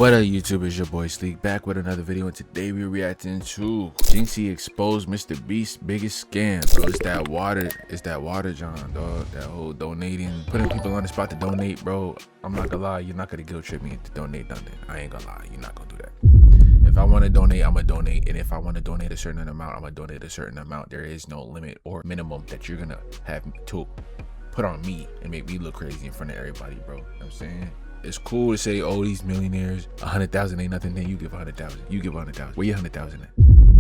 What up, YouTube? It's your boy Sleek back with another video, and today we're reacting to Jynxzi exposed MrBeast's biggest scam. Bro, it's that water, John, dog. That whole donating, putting people on the spot to donate, bro. I'm not gonna lie, you're not gonna guilt trip me to donate nothing. I ain't gonna lie, you're not gonna do that. If I want to donate, I'm gonna donate, and if I want to donate a certain amount, I'm gonna donate a certain amount. There is no limit or minimum that you're gonna have to put on me and make me look crazy in front of everybody, bro. You know what I'm saying? It's cool to say, oh, these millionaires, 100,000 ain't nothing. Then you give 100,000. You give 100,000. Where you 100,000 at?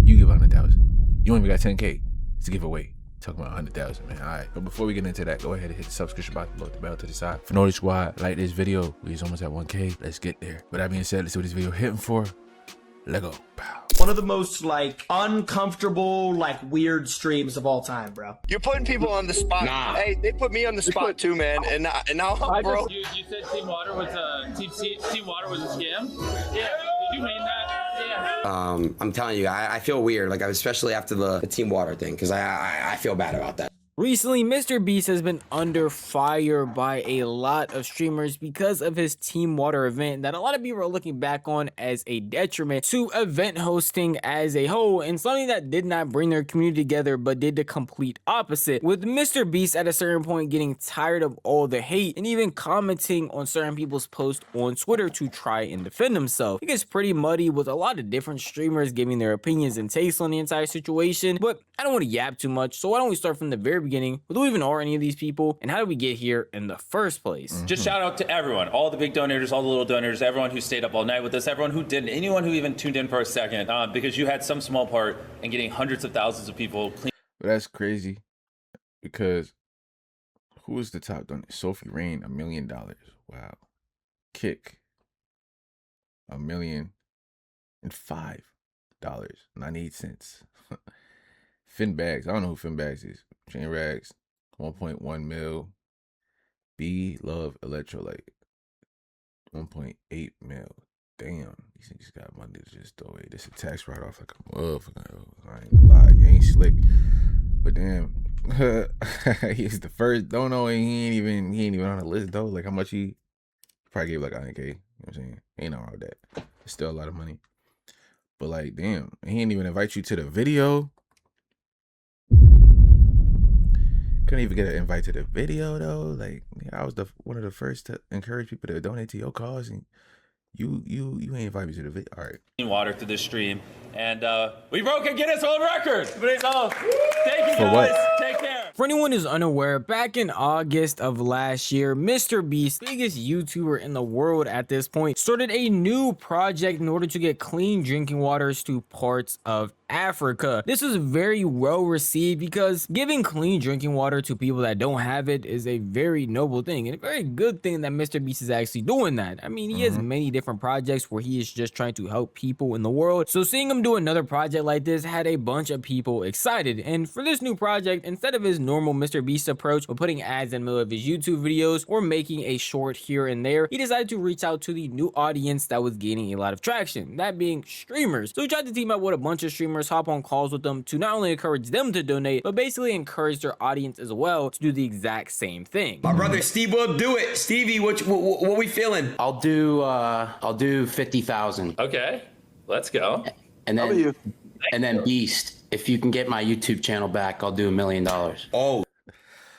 You give 100,000. You don't even got 10K to give away. Talking about 100,000, man. All right. But before we get into that, go ahead and hit the subscription button, below the bell to the side. For Nordic Squad, like this video. We's almost at 1K. Let's get there. With that being said, let's see what this video hitting for. Let go. Pow. One of the most uncomfortable, weird streams of all time, bro. You're putting people on the spot. Nah. Hey, they put me on the spot too, man. And now, bro. You said Team Water was a Team Water was a scam. Yeah. Did you mean that? Yeah. I'm telling you, I feel weird, especially after the Team Water thing, because I feel bad about that. Recently, MrBeast has been under fire by a lot of streamers because of his Team Water event that a lot of people are looking back on as a detriment to event hosting as a whole, and something that did not bring their community together but did the complete opposite, with MrBeast at a certain point getting tired of all the hate and even commenting on certain people's posts on Twitter to try and defend himself. It gets pretty muddy with a lot of different streamers giving their opinions and takes on the entire situation, but I don't want to yap too much, so why don't we start from the very beginning. Who even are any of these people, and how did we get here in the first place? Just shout out to everyone, all the big donators, all the little donators, everyone who stayed up all night with us, everyone who didn't, anyone who even tuned in for a second, because you had some small part in getting hundreds of thousands of people clean. That's crazy, because who is the top donor? Sophie Rain, $1 million. Wow. Kick, $1,005.98. Finn Bags, I don't know who Finn Bags is. Chain Rags, 1.1 mil. B Love Electrolyte, 1.8 mil. Damn, these niggas got money to just throw away. This is a tax write-off like a motherfucker. I ain't gonna lie, you ain't slick. But damn, he's the first dono, and he ain't even on the list though. Like how much he probably gave like 100K. You know what I'm saying? Ain't nothing wrong with that. It's still a lot of money. But like, damn, he ain't even invite you to the video. Couldn't even get an invite to the video though. Like, I was one of the first to encourage people to donate to your cause, and you ain't invite me to the video. All right. Water through this stream, and we broke a Guinness World Record. Thank you guys. For what? Take care. For anyone who's unaware, back in August of last year, MrBeast, biggest YouTuber in the world at this point, started a new project in order to get clean drinking waters to parts of Africa. This was very well received because giving clean drinking water to people that don't have it is a very noble thing and a very good thing that MrBeast is actually doing that. I mean, he has many different projects where he is just trying to help people in the world. So seeing him do another project like this had a bunch of people excited. And for this new project, instead of his normal MrBeast approach of putting ads in the middle of his YouTube videos or making a short here and there, he decided to reach out to the new audience that was gaining a lot of traction, that being streamers. So he tried to team up with a bunch of streamers, hop on calls with them to not only encourage them to donate, but basically encourage their audience as well to do the exact same thing. My brother Steve will do it. Stevie, what we feeling? I'll do 50,000. Okay, let's go. And then Beast, if you can get my YouTube channel back, I'll do $1 million. Oh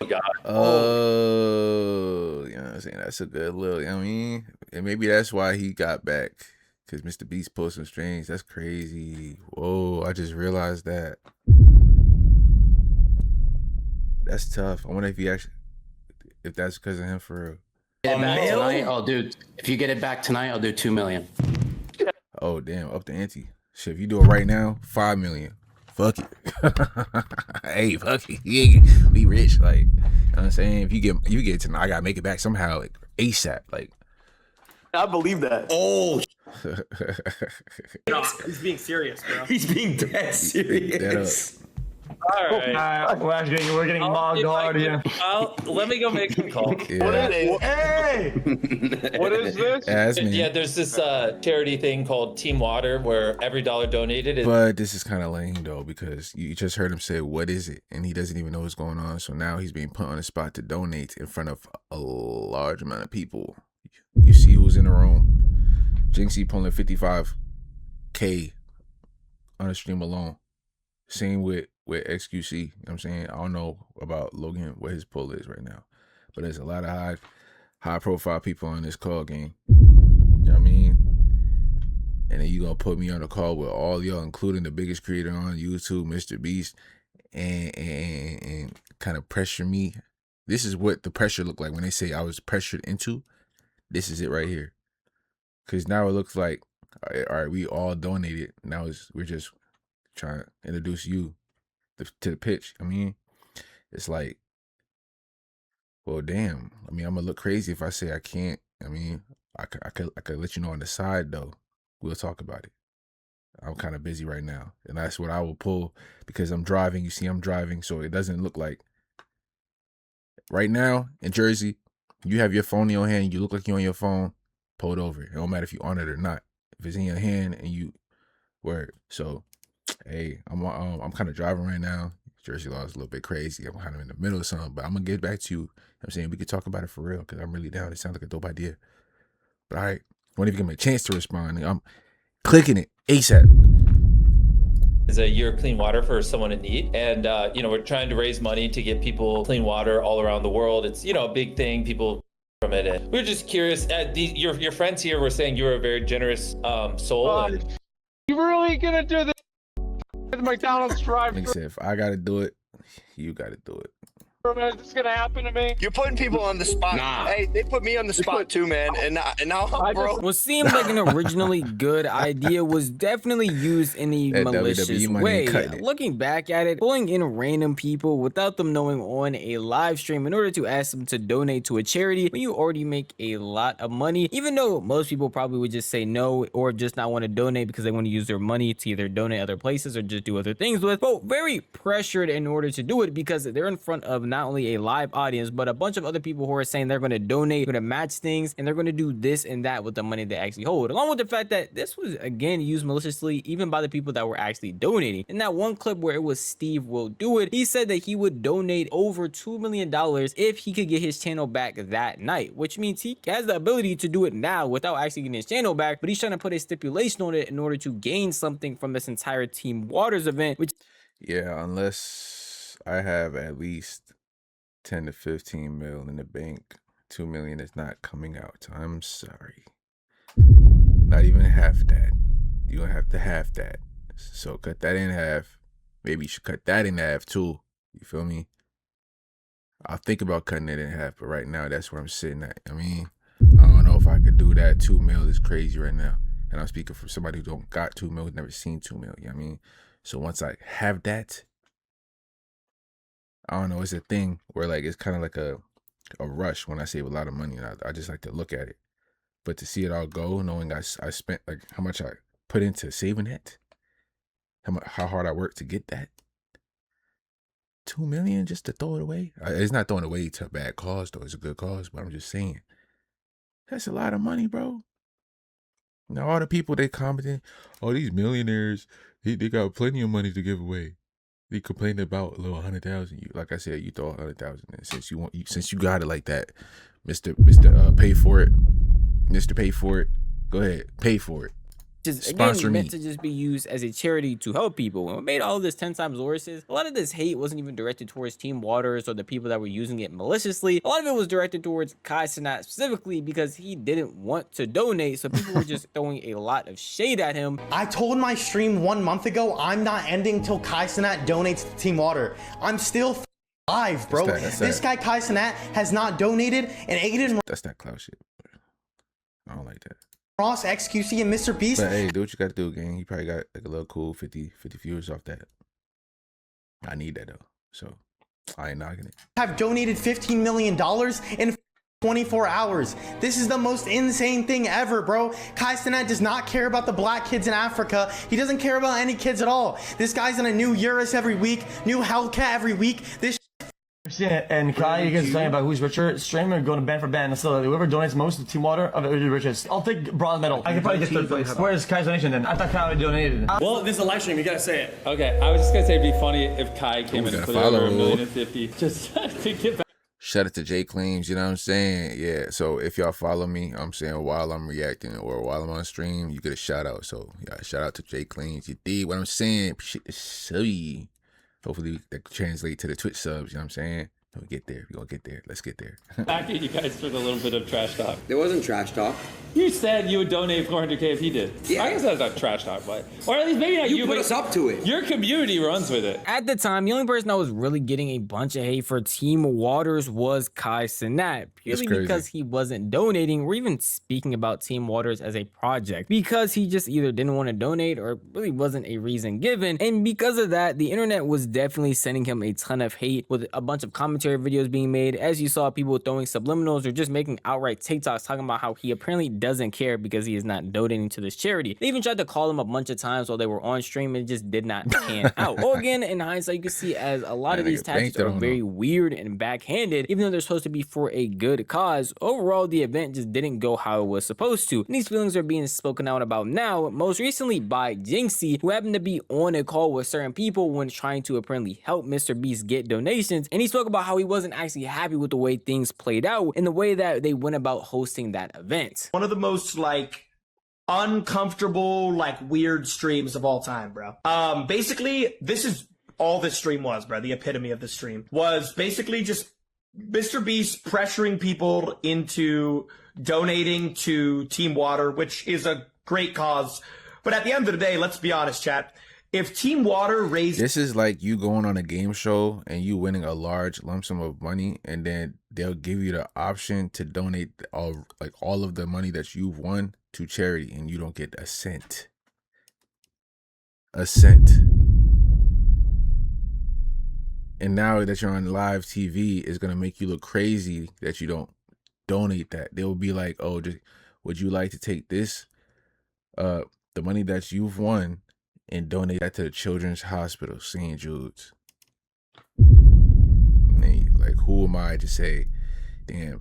God. Oh, you know what I'm saying? That's a good little, you know what I mean? And maybe that's why he got back. Because MrBeast posted some strange. That's crazy. Whoa, I just realized that. That's tough. I wonder if he actually, if that's because of him for real. Get it back tonight, I'll do, if you get it back tonight, I'll do 2 million. Oh, damn. Up the ante. Shit, if you do it right now, 5 million. Fuck it. Hey, fuck it. We rich. Like, you know what I'm saying? If you get it tonight, I gotta make it back somehow, like ASAP. Like, I believe that. Oh, No, he's being serious, bro. he's being dead serious. All right. We're getting logged hard here. Let me go make some calls. yeah. What is it? Hey! What is this? Yeah, that's me. Yeah, there's this charity thing called Team Water where every dollar donated is. But this is kind of lame though, because you just heard him say, "What is it?" and he doesn't even know what's going on. So now he's being put on the spot to donate in front of a large amount of people. You see who's in the room. Jinxy pulling 55K on a stream alone. Same with XQC. You know what I'm saying? I don't know about Logan, what his pull is right now. But there's a lot of high profile people on this call game. You know what I mean? And then you gonna put me on a call with all y'all, including the biggest creator on YouTube, MrBeast, and kind of pressure me. This is what the pressure looked like when they say I was pressured into. This is it right here. Cause now it looks like, all right, we all donated. Now we're just trying to introduce you to the pitch. I mean, it's like, well, damn. I mean, I'm gonna look crazy if I say I can't. I mean, I could let you know on the side though. We'll talk about it. I'm kind of busy right now, and that's what I will pull because I'm driving. You see, I'm driving, so it doesn't look like. Right now in Jersey, you have your phone in your hand. You look like you're on your phone. Pull it over. It don't matter if you on it or not. If it's in your hand and you word. So, hey, I'm kind of driving right now. Jersey law is a little bit crazy. I'm kind of in the middle of something, but I'm gonna get back to you. You know what I'm saying, we could talk about it for real because I'm really down. It sounds like a dope idea. But all right, won't even give me a chance to respond. I'm clicking it ASAP. Is a year of clean water for someone in need, and you know, we're trying to raise money to get people clean water all around the world. It's, you know, a big thing. People from it. And we're just curious. Your friends here were saying you were a very generous soul. You really gonna do this at the McDonald's drive? Like I said, if I gotta do it, you gotta do it. Is this gonna happen to me? You're putting people on the spot. Nah. Hey, they put me on the spot too, man. And now I'm broke. What seemed like an originally good idea was definitely used in a That malicious WWE money way. cutting it. Looking back at it, pulling in random people without them knowing on a live stream in order to ask them to donate to a charity when you already make a lot of money, even though most people probably would just say no or just not want to donate because they want to use their money to either donate other places or just do other things with. But very pressured in order to do it because they're in front of not only a live audience but a bunch of other people who are saying they're going to donate, going to match things, and they're going to do this and that with the money they actually hold, along with the fact that this was again used maliciously even by the people that were actually donating. In that one clip where it was Steve Will Do It, he said that he would donate over $2 million if he could get his channel back that night, which means he has the ability to do it now without actually getting his channel back, but he's trying to put a stipulation on it in order to gain something from this entire Team Waters event, which, Yeah, unless I have at least 10 to 15 mil in the bank, 2 million is not coming out. I'm sorry. Not even half that. You're gonna have to half that. So cut that in half. Maybe you should cut that in half too. You feel me? I'll think about cutting it in half, but right now that's where I'm sitting at. I mean, I don't know if I could do that. 2 mil is crazy right now. And I'm speaking from somebody who don't got 2 mil, never seen 2 mil. You know what I mean? So once I have that, I don't know, it's a thing where like it's kind of like a rush when I save a lot of money. And I just like to look at it. But to see it all go, knowing I spent like how much I put into saving that, how hard I worked to get that, 2 million just to throw it away. It's not throwing it away to a bad cause though. It's a good cause, but I'm just saying that's a lot of money, bro. Now all the people they commenting, oh, these millionaires, they got plenty of money to give away. They complained about a little 100,000. You, like I said, you throw 100,000, and since you got it like that, Mr. Pay for it, Mr. Pay for it. Go ahead, pay for it. is Sponsor again me. meant to just be used as a charity to help people. When we made all of this 10 times worse is a lot of this hate wasn't even directed towards Team Waters or the people that were using it maliciously. A lot of it was directed towards Kai Cenat specifically because he didn't want to donate, so people were just throwing a lot of shade at him. I told my stream 1 month ago I'm not ending till Kai Cenat donates to Team Water. I'm still live, bro. This guy Kai Cenat has not donated, and Aiden That's that clout shit. I don't like that. Ross, XQC, and MrBeast But hey, do what you got to do, gang. You probably got like a little cool 50 viewers off that. I need that though, so I ain't knocking it. have donated $15 million in 24 hours. This is the most insane thing ever, bro. Kai Cenat does not care about the black kids in Africa. He doesn't care about any kids at all. This guy's in a new Urus every week, new Hellcat every week. This Yeah, and Kai, you guys are talking about who's richer. Streamer going to ban for ban. So whoever donates most to Team Water are the richest. I'll take bronze medal. I can probably get third place. Where's Kai's donation then? I thought Kai already donated. Well, this is a live stream. You gotta say it. Okay, I was just gonna say it'd be funny if Kai came in and put follow. over $1,050,000 just to get back. Shout out to J Claims, you know what I'm saying? Yeah, so if y'all follow me, I'm saying while I'm reacting or while I'm on stream, you get a shout out. So yeah, shout out to J Claims. You did what I'm saying. Appreciate the sub. Hopefully that can translate to the Twitch subs, you know what I'm saying? We'll get there. We're gonna get there. Let's get there. Back at you guys for the little bit of trash talk. There wasn't trash talk. You said you would donate 400K if he did. Yeah. I guess that's not trash talk, but or at least maybe not You put us up to it. Your community runs with it. At the time, the only person that was really getting a bunch of hate for Team Waters was Kai Cenat, purely because he wasn't donating or even speaking about Team Waters as a project, because he just either didn't want to donate or really wasn't a reason given. And because of that, the internet was definitely sending him a ton of hate, with a bunch of commentary videos being made, as you saw people throwing subliminals or just making outright TikToks talking about how he apparently doesn't care because he is not donating to this charity. They even tried to call him a bunch of times while they were on stream, and it just did not pan out. Well, again, in hindsight, you can see as a lot of these tactics are very weird and backhanded, even though they're supposed to be for a good cause. Overall, the event just didn't go how it was supposed to. And these feelings are being spoken out about now, most recently by Jynxzi, who happened to be on a call with certain people when trying to apparently help MrBeast get donations, and he spoke about how he wasn't actually happy with the way things played out and the way that they went about hosting that event. One of the most like uncomfortable, like weird streams of all time, bro. Basically, this is all this stream was, bro. The epitome of the stream was basically just MrBeast pressuring people into donating to Team Water, which is a great cause. But at the end of the day, let's be honest, chat. If Team Water raised... This is like you going on a game show and you winning a large lump sum of money, and then they'll give you the option to donate all of the money that you've won to charity, and you don't get a cent. A cent. And now that you're on live TV, it's going to make you look crazy that you don't donate that. They'll be like, oh, would you like to take this, the money that you've won, and donate that to the Children's Hospital, St. Jude's? And like, who am I to say, damn,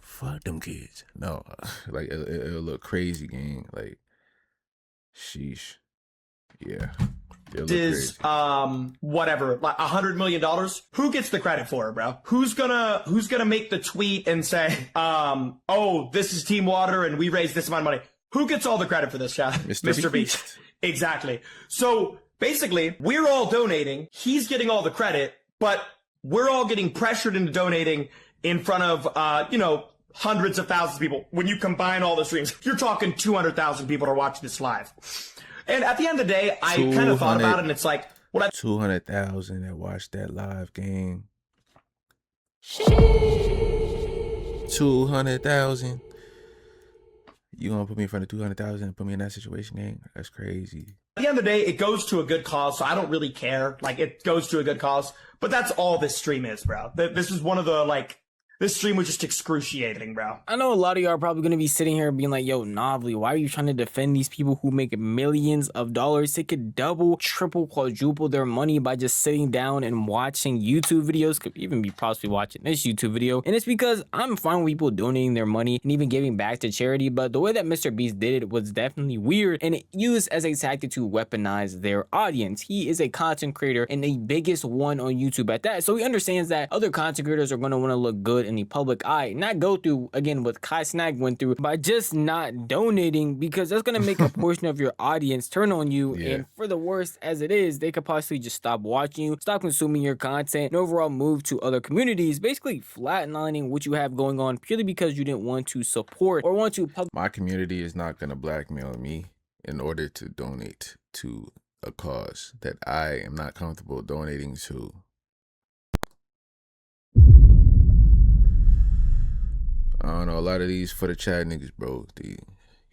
fuck them kids? No, like it'll look crazy, gang. Like, sheesh. Yeah. Is whatever, like $100 million. Who gets the credit for it, bro? Who's gonna make the tweet and say, oh, this is Team Water and we raised this amount of money? Who gets all the credit for this, chat? MrBeast. Exactly. So basically, we're all donating. He's getting all the credit, but we're all getting pressured into donating in front of, you know, hundreds of thousands of people. When you combine all the streams, you're talking 200,000 people are watching this live. And at the end of the day, I kind of thought about it, and it's like, well, 200,000 that watched that live game. 200,000. You gonna put me in front of 200,000 and put me in that situation, gang? That's crazy. At the end of the day, it goes to a good cause, so I don't really care. Like, it goes to a good cause, but that's all this stream is, bro. This is one of the, like, this stream was just excruciating, bro. I know a lot of y'all are probably going to be sitting here being like, yo, Novely, why are you trying to defend these people who make millions of dollars? They could double, triple, quadruple their money by just sitting down and watching YouTube videos. Could even be possibly watching this YouTube video. And it's because I'm fine with people donating their money and even giving back to charity. But the way that MrBeast did it was definitely weird and used as a tactic to weaponize their audience. He is a content creator and the biggest one on YouTube at that. So he understands that other content creators are going to want to look good in the public eye, not go through again what Kai Cenat went through by just not donating, because that's going to make a portion of your audience turn on you. And for the worst as it is, they could possibly just stop watching you, stop consuming your content, and overall move to other communities, basically flatlining what you have going on purely because you didn't want to support or want to my community is not going to blackmail me in order to donate to a cause that I am not comfortable donating to. I don't know, a lot of these for the chat niggas, bro.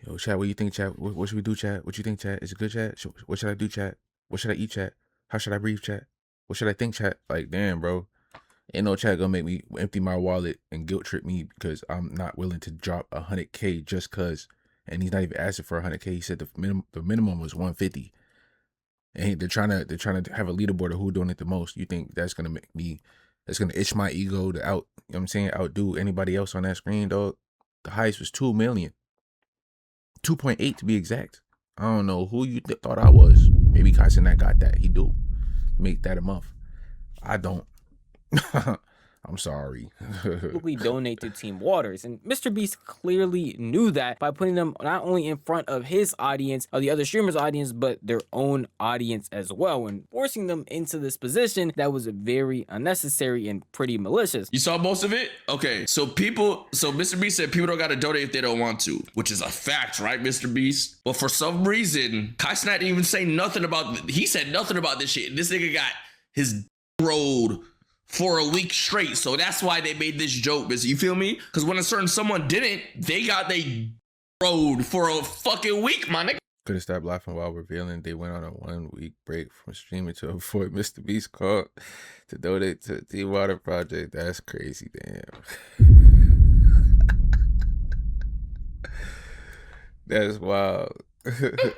Yo, chat, what you think, chat? What should we do, chat? What you think, chat? Is it good, chat? What should I do, chat? What should I eat, chat? How should I breathe, chat? What should I think, chat? Like, damn, bro. Ain't no chat gonna make me empty my wallet and guilt trip me because I'm not willing to drop 100K just cause. And he's not even asking for 100K. He said the minimum was 150. And they're trying to have a leaderboard of who donate the most. You think that's gonna make me? That's gonna itch my ego to you know what I'm saying, outdo anybody else on that screen, dog. The highest was 2 million. 2.8 to be exact. I don't know who you thought I was. Maybe Kai Cenat got that. He do make that a month. I don't. I I'm sorry. Typically donate to Team Waters, and MrBeast clearly knew that by putting them not only in front of his audience, of the other streamers' audience, but their own audience as well, and forcing them into this position that was very unnecessary and pretty malicious. You saw most of it? Okay, so MrBeast said people don't gotta donate if they don't want to, which is a fact, right, MrBeast? But for some reason, Kai Cenat didn't even say nothing about, he said nothing about this shit. This nigga got his road for a week straight, so that's why they made this joke. You feel me? Because when a certain someone didn't, they got they road for a fucking week, my nigga. Couldn't stop laughing while revealing they went on a 1-week break from streaming to avoid MrBeast call to donate to the Team Water project. That's crazy, damn. That's wild.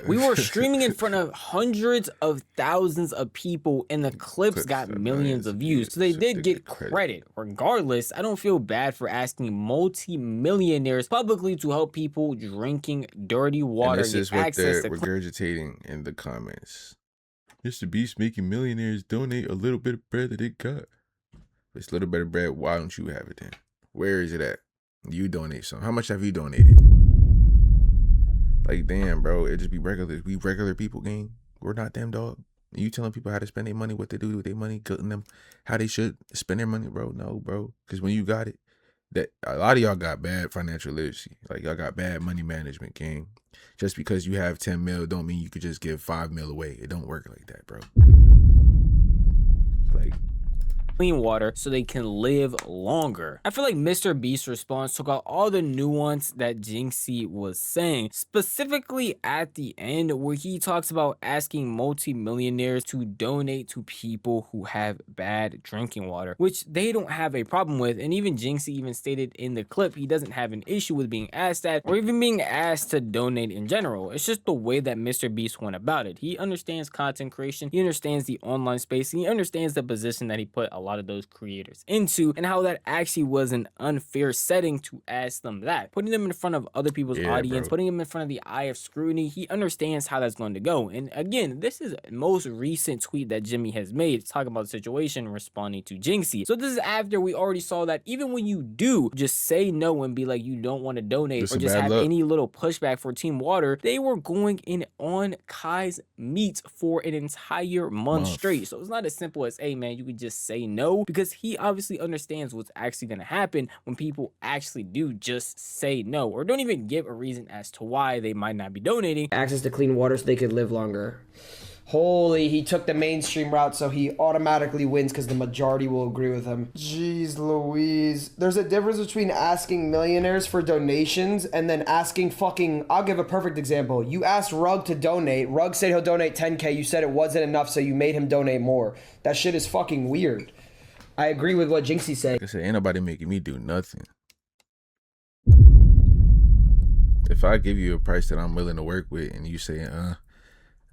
We were streaming in front of hundreds of thousands of people, and the clips got millions of views, so they did get credit. Regardless, I don't feel bad for asking multi-millionaires publicly to help people drinking dirty water. And this is what they're regurgitating in the comments. MrBeast making millionaires donate a little bit of bread that they got. If it's a little bit of bread, why don't you have it then? Where is it at? You donate some. How much have you donated? Like, damn, bro, it just be regular. We regular people, gang. We're not them, dog. You telling people how to spend their money, what they do with their money, telling them how they should spend their money, bro. No, bro. Because when you got it, that a lot of y'all got bad financial literacy. Like, y'all got bad money management, gang. Just because you have 10 mil don't mean you could just give 5 mil away. It don't work like that, bro. Like, clean water so they can live longer. I feel like MrBeast's response took out all the nuance that Jynxzi was saying, specifically at the end where he talks about asking multi-millionaires to donate to people who have bad drinking water, which they don't have a problem with. And even Jynxzi even stated in the clip he doesn't have an issue with being asked that, or even being asked to donate in general. It's just the way that MrBeast went about it. He understands content creation, he understands the online space, and he understands the position that he put a lot of those creators into, and how that actually was an unfair setting to ask them that, putting them in front of other people's audience, putting them in front of the eye of scrutiny. He understands how that's going to go. And again, this is the most recent tweet that Jimmy has made talking about the situation, responding to Jynxzi. So this is after we already saw that even when you do just say no and be like you don't want to donate, or just have any little pushback for Team Water, they were going in on Kai's meat for an entire month straight. So it's not as simple as, hey man, you could just say no, because he obviously understands what's actually going to happen when people actually do just say no, or don't even give a reason as to why they might not be donating. Access to clean water so they could live longer. Holy, he took the mainstream route, so he automatically wins because the majority will agree with him. Jeez Louise. There's a difference between asking millionaires for donations and then asking fucking... I'll give a perfect example. You asked Rug to donate. Rug said he'll donate 10K. You said it wasn't enough, so you made him donate more. That shit is fucking weird. I agree with what Jynxzi said. Like I said, ain't nobody making me do nothing. If I give you a price that I'm willing to work with, and you say,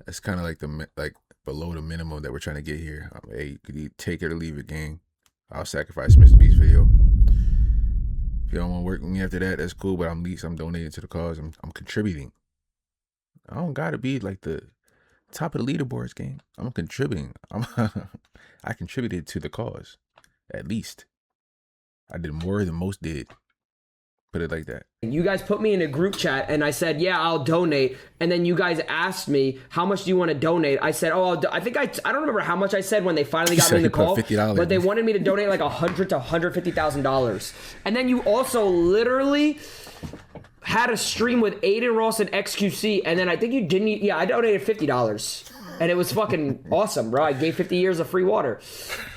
that's kind of like below the minimum that we're trying to get here. Hey, could you take it or leave it, gang? I'll sacrifice MrBeast for you. If you don't want to work with me after that, that's cool. But at least I'm donating to the cause. I'm contributing. I don't gotta be like the top of the leaderboards, gang. I'm contributing. I contributed to the cause. At least I did more than most did. Put it like that. You guys put me in a group chat and I said, yeah, I'll donate. And then you guys asked me, how much do you want to donate? I said, oh, I don't remember how much I said when they finally got me in the call, but they wanted me to donate like $100,000 to $150,000. And then you also literally had a stream with Aiden Ross and XQC. And then I think you didn't, I donated $50. And it was fucking awesome, bro. I gave 50 years of free water.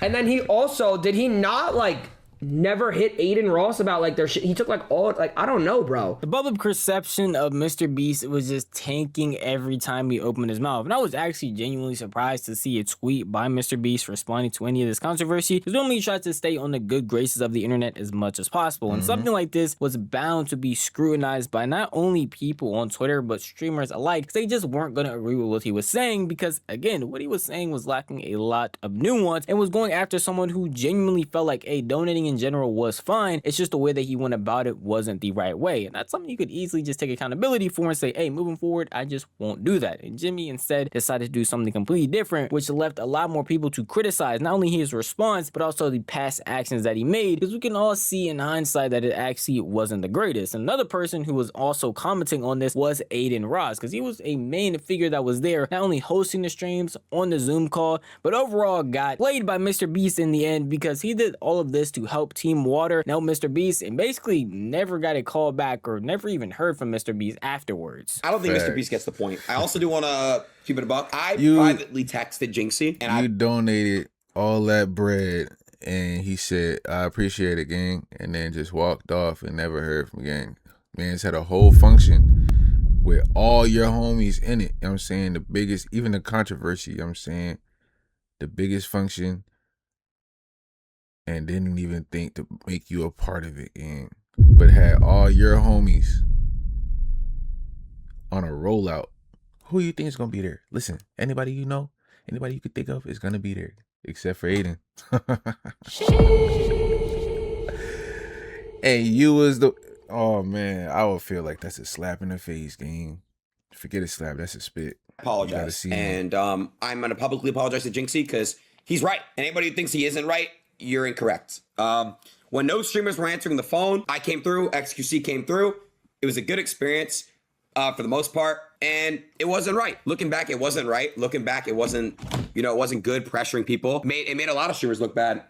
And then he also, did he not like never hit Aiden Ross about like their shit? He took like all, like, I don't know, bro. The public perception of MrBeast was just tanking every time he opened his mouth. And I was actually genuinely surprised to see a tweet by MrBeast responding to any of this controversy, because normally he tries to stay on the good graces of the internet as much as possible. And something like this was bound to be scrutinized by not only people on Twitter, but streamers alike, because they just weren't going to agree with what he was saying, because again, what he was saying was lacking a lot of nuance and was going after someone who genuinely felt like, hey, donating in general was fine. It's just the way that he went about it wasn't the right way. And that's something you could easily just take accountability for and say, hey, moving forward, I just won't do that. And Jimmy instead decided to do something completely different, which left a lot more people to criticize not only his response, but also the past actions that he made, because we can all see in hindsight that it actually wasn't the greatest. Another person who was also commenting on this was Aiden Ross, because he was a main figure that was there, not only hosting the streams on the Zoom call, but overall got played by MrBeast in the end, because he did all of this to help Team Water, help MrBeast, and basically never got a call back or never even heard from MrBeast afterwards. I don't think MrBeast gets the point. I also do want to keep it a buck. I privately texted Jynxzi, and you donated all that bread, and he said, I appreciate it, gang, and then just walked off and never heard from gang. Man's had a whole function with all your homies in it. You know what I'm saying? The biggest, even the controversy, you know what I'm saying? The biggest function, and didn't even think to make you a part of it, gang. But had all your homies on a rollout. Who you think is gonna be there? Listen, anybody you know, anybody you could think of is gonna be there, except for Aiden. And you was the, oh man, I would feel like that's a slap in the face, gang. Forget a slap, that's a spit. Apologize. And I'm gonna publicly apologize to Jynxzi because he's right. Anybody who thinks he isn't right, you're incorrect. When no streamers were answering the phone, I came through, XQC came through. It was a good experience for the most part, and it wasn't right. Looking back, it wasn't right. Looking back, it wasn't, you know, it wasn't good pressuring people. It made a lot of streamers look bad.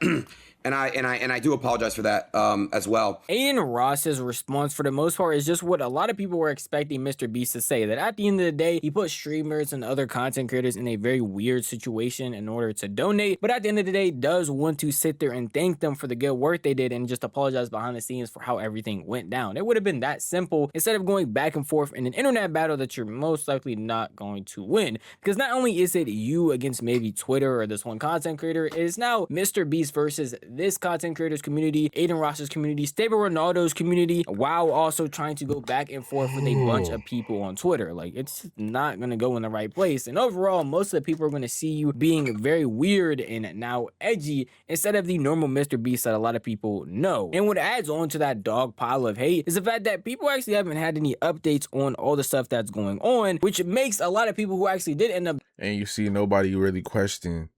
And I do apologize for that as well. Aiden Ross's response for the most part is just what a lot of people were expecting MrBeast to say, that at the end of the day, he put streamers and other content creators in a very weird situation in order to donate, but at the end of the day, does want to sit there and thank them for the good work they did and just apologize behind the scenes for how everything went down. It would have been that simple instead of going back and forth in an internet battle that you're most likely not going to win, because not only is it you against maybe Twitter or this one content creator, it is now MrBeast versus this content creators community, Aiden Ross's community, Stable Ronaldo's community, while also trying to go back and forth with a bunch of people on Twitter. Like, it's not gonna go in the right place. And overall, most of the people are gonna see you being very weird and now edgy instead of the normal MrBeast that a lot of people know. And what adds on to that dog pile of hate is the fact that people actually haven't had any updates on all the stuff that's going on, which makes a lot of people who actually did end up, and you see nobody really question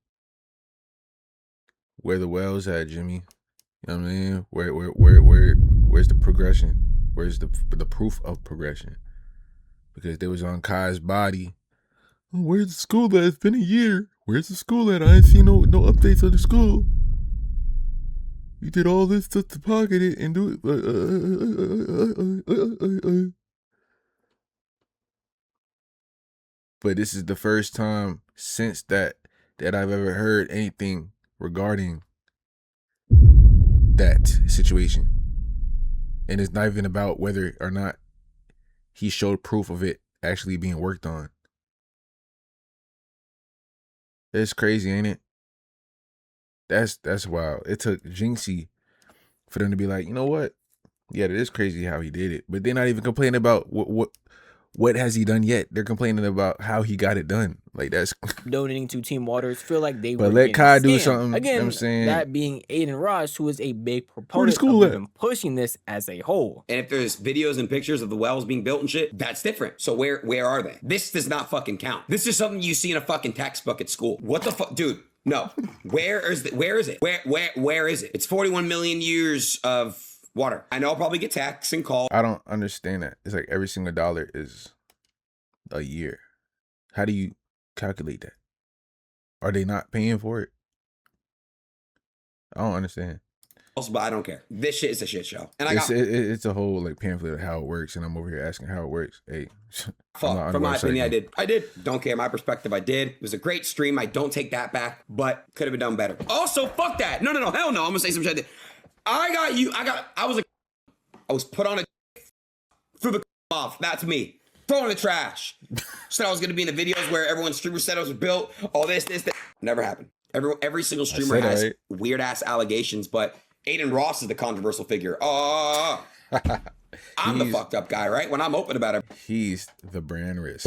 where the well's at, Jimmy. You know what I mean? Where's the progression? Where's the proof of progression? Because they was on Kai's body. Oh, where's the school at? It's been a year. Where's the school at? I ain't seen no updates on the school. You did all this stuff to pocket it and do it. But this is the first time since that I've ever heard anything regarding that situation. And it's not even about whether or not he showed proof of it actually being worked on. It's crazy, ain't it? That's wild. It took Jinxy for them to be like, you know what? Yeah, it is crazy how he did it. But they're not even complaining about what has he done yet. They're complaining about how he got it done. Like, that's donating to Team Waters feel like they but were let Kai do scammed. something. Again, you know what I'm saying? That being Aiden Ross, who is a big proponent of even pushing this as a whole. And if there's videos and pictures of the wells being built and shit, that's different. So where are they? This does not fucking count. This is something you see in a fucking textbook at school. What the fuck, dude? No. Where is it? Where is it? Where is it? It's 41 million years of water. I know I'll probably get taxed and called. I don't understand that. It's like every single dollar is a year. How do you calculate that? Are they not paying for it? I don't understand. But I don't care. This shit is a shit show. And it's a whole like pamphlet of how it works, and I'm over here asking how it works. Hey, fuck. From my opinion, I did. Don't care. My perspective, I did. It was a great stream. I don't take that back, but could have been done better. Also, fuck that. No, hell no. I'm gonna say some shit. I was put on a threw the off. That's me. Throw in the trash. Said I was gonna be in the videos where everyone's streamer setups were built. All this. Never happened. Every single streamer has weird ass allegations, but Aiden Ross is the controversial figure. I'm the fucked up guy, right? When I'm open about it. He's the brand risk.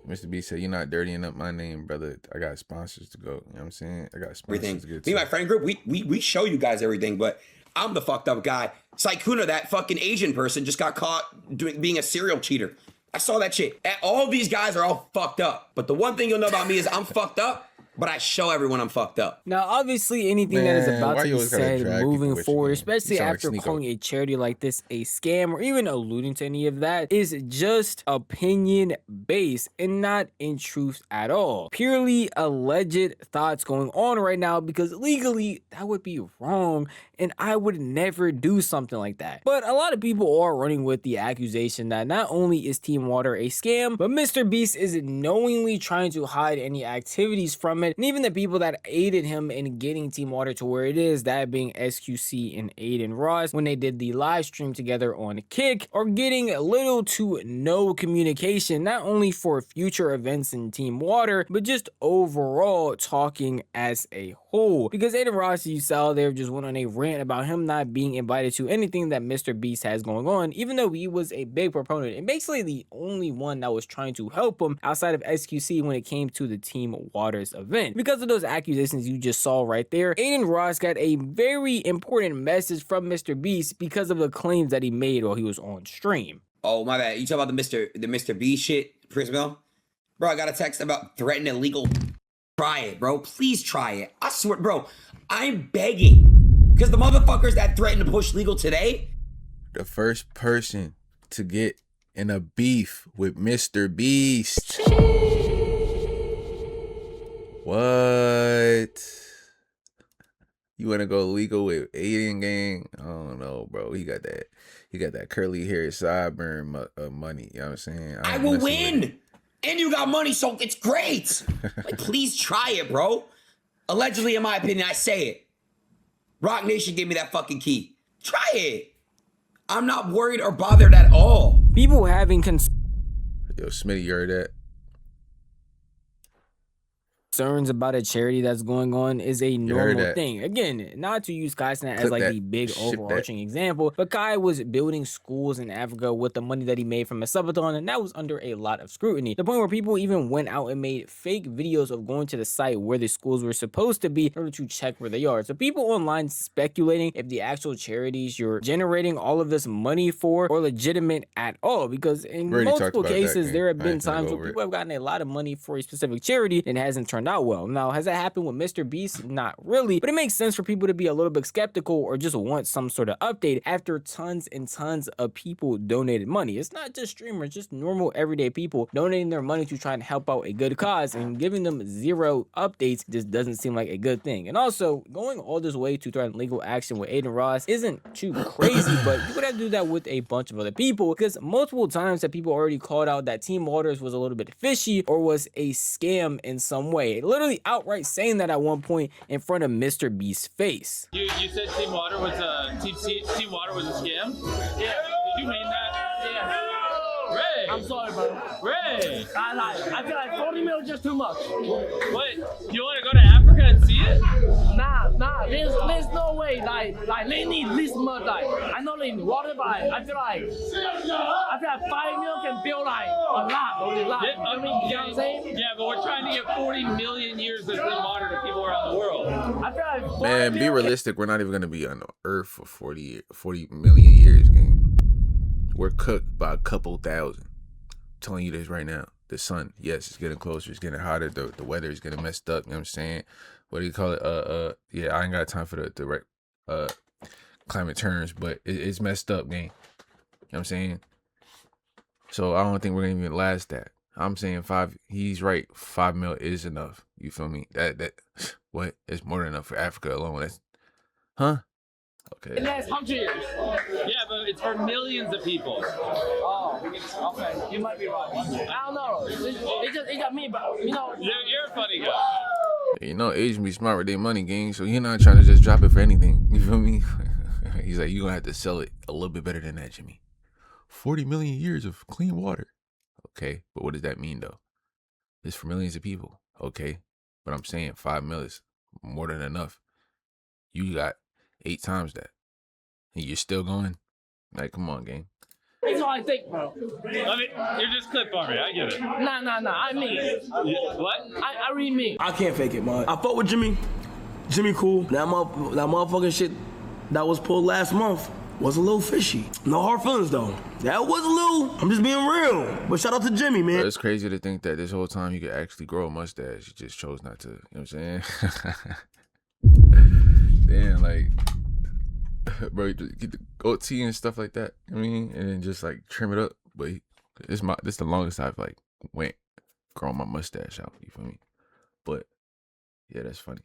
MrBeast said, "You're not dirtying up my name, brother. I got sponsors to go." You know what I'm saying? I got sponsors to get to. Me and my friend group, we show you guys everything, but I'm the fucked up guy. Saikuna, that fucking Asian person, just got caught being a serial cheater. I saw that shit. All these guys are all fucked up. But the one thing you'll know about me is I'm fucked up, but I show everyone I'm fucked up. Now, obviously, anything that is about to be said moving forward, especially after calling a charity like this a scam or even alluding to any of that, is just opinion based and not in truth at all. Purely alleged thoughts going on right now, because legally that would be wrong and I would never do something like that. But a lot of people are running with the accusation that not only is Team Water a scam, but MrBeast is knowingly trying to hide any activities from it, and even the people that aided him in getting Team Water to where it is, that being SQC and Aiden Ross, when they did the live stream together on Kick, are getting little to no communication, not only for future events in Team Water, but just overall talking as a whole. Because Aiden Ross, you saw there, just went on a rant about him not being invited to anything that MrBeast has going on, even though he was a big proponent and basically the only one that was trying to help him outside of SQC when it came to the Team Waters event. Because of those accusations you just saw right there, Aiden Ross got a very important message from MrBeast because of the claims that he made while he was on stream. Oh, my bad. You talking about the MrBeast shit, Chris Mill? Bro, I got a text about threatening illegal. Try it, bro. Please try it. I swear, bro, I'm begging. Because the motherfuckers that threatened to push legal today. The first person to get in a beef with MrBeast. What? You want to go legal with Aiden gang? I don't know, bro. He got that curly hair sideburn money. You know what I'm saying? I will win. And you got money, so it's great. Like, please try it, bro. Allegedly, in my opinion, I say it. Rock Nation gave me that fucking key. Try it. I'm not worried or bothered at all. People having Yo, Smitty, you heard that? concerns about a charity that's going on is a normal thing. Again, not to use Kai Cenat as like the big overarching example, but Kai was building schools in Africa with the money that he made from a subathon, and that was under a lot of scrutiny. The point where people even went out and made fake videos of going to the site where the schools were supposed to be in order to check where they are. So people online speculating if the actual charities you're generating all of this money for are legitimate at all, because in multiple cases there have been times where people have gotten a lot of money for a specific charity and it hasn't turned out well. Now, has that happened with MrBeast? Not really, but it makes sense for people to be a little bit skeptical or just want some sort of update after tons and tons of people donated money. It's not just streamers, just normal everyday people donating their money to try and help out a good cause, and giving them zero updates just doesn't seem like a good thing. And also, going all this way to threaten legal action with Aiden Ross isn't too crazy, but you would have to do that with a bunch of other people, because multiple times that people already called out that Team Waters was a little bit fishy or was a scam in some way, literally outright saying that at one point in front of MrBeast's face. You said Team Water was a Team Water was a scam? Yeah. Did you mean that? Yeah. Ray. I'm sorry, bro. Ray. I feel like 40 mil is just too much. What? You want to go to Africa and see it? Nah. There's no way. Like they need this much. Like I know they need water, but I feel like 5 mil can build like a lot. Yeah, you know what I'm saying? Yeah, but we're trying to get 40 million years of clean water to people around the world. I feel like man, be realistic. We're not even gonna be on the earth for 40 million years, gang. We're cooked by a couple thousand. I'm telling you this right now. The sun, yes, it's getting closer. It's getting hotter. The weather is getting messed up. You know what I'm saying? What do you call it? Yeah, I ain't got time for the right climate terms, but it's messed up, gang. You know what I'm saying? So I don't think we're gonna even last that. I'm saying he's right. 5 mil is enough. You feel me? That what? It's more than enough for Africa alone. That's okay. In the next 100 years. Yeah, but it's for millions of people. Oh, okay. You might be right. I don't know. It got me, but you know. You're a funny guy. You know, Asian be smart with their money, gang. So you're not trying to just drop it for anything. You feel me? He's like, you're gonna have to sell it a little bit better than that, Jimmy. 40 million years of clean water. Okay, but what does that mean though? It's for millions of people. Okay, but I'm saying 5 mil is more than enough. You got 8 times that, and you're still going. Like, come on, gang. It's That's all I think, bro. I mean, you're just clip on me. I get it. Nah. I mean, What? I read me. I can't fake it, man. I fuck with Jimmy. Jimmy cool. That motherfucking shit that was pulled last month was a little fishy. No hard feelings though. That was a little. I'm just being real. But shout out to Jimmy, man. Bro, it's crazy to think that this whole time you could actually grow a mustache. You just chose not to. You know what I'm saying? Damn, like, bro, you get the goatee and stuff like that. I mean, and then just like trim it up. But this the longest I've like went growing my mustache out. You feel me? But yeah, that's funny.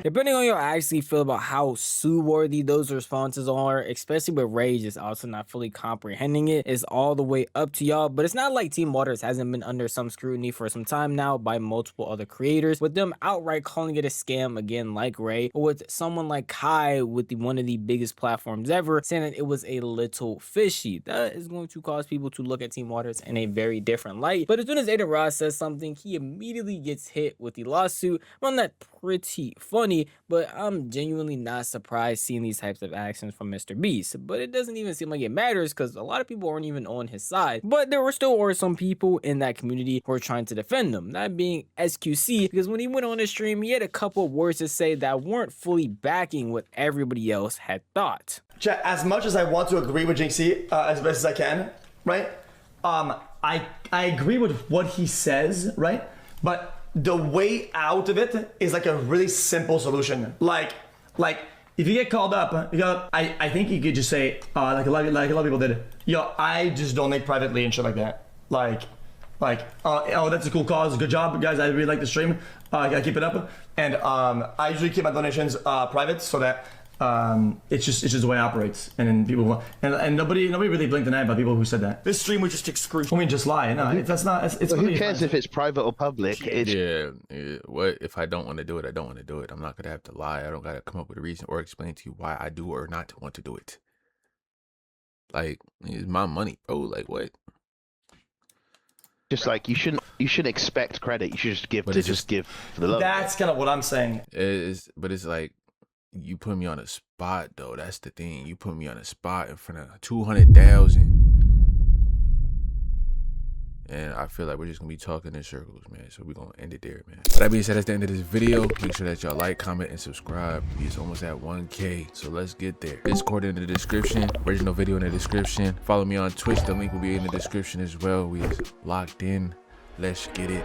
Depending on how you actually feel about how sue-worthy those responses are, especially with Ray just also not fully comprehending it, is all the way up to y'all. But it's not like Team Waters hasn't been under some scrutiny for some time now by multiple other creators, with them outright calling it a scam again like Ray, or with someone like Kai with one of the biggest platforms ever saying that it was a little fishy. That is going to cause people to look at Team Waters in a very different light. But as soon as Aiden Ross says something, he immediately gets hit with the lawsuit. I found that pretty funny, but I'm genuinely not surprised seeing these types of actions from MrBeast. But it doesn't even seem like it matters because a lot of people aren't even on his side. But there were some people in that community who are trying to defend them, that being SQC, because when he went on his stream, he had a couple of words to say that weren't fully backing what everybody else had thought. Chat, as much as I want to agree with Jinxzi as best as I can, right? I agree with what he says, right? But the way out of it is like a really simple solution. Like if you get called up, I think you could just say, like a lot of people did, yo, I just donate privately and shit like that. Oh, that's a cool cause. Good job, guys. I really like the stream. I keep it up. And I usually keep my donations private so that it's just the way it operates. And then people and nobody really blinked an eye about people who said that. This stream was just excruciating. I mean, just lie. No, that's not. It's who cares if it's private or public? Yeah. What if I don't want to do it? I don't want to do it. I'm not gonna have to lie. I don't gotta come up with a reason or explain to you why I do or not want to do it. Like, it's my money, bro. Like, what? Just like you shouldn't expect credit. You should just give give for the love. That's kind of what I'm saying. But it's like, you put me on a spot though. That's the thing. You put me on a spot in front of 200,000, and I feel like we're just gonna be talking in circles, man. So we're gonna end it there, man. But that being said, that's the end of this video. Make sure that y'all like, comment, and subscribe. It's almost at 1K, so let's get there. Discord in the description. Original video in the description. Follow me on Twitch. The link will be in the description as well. We is locked in. Let's get it.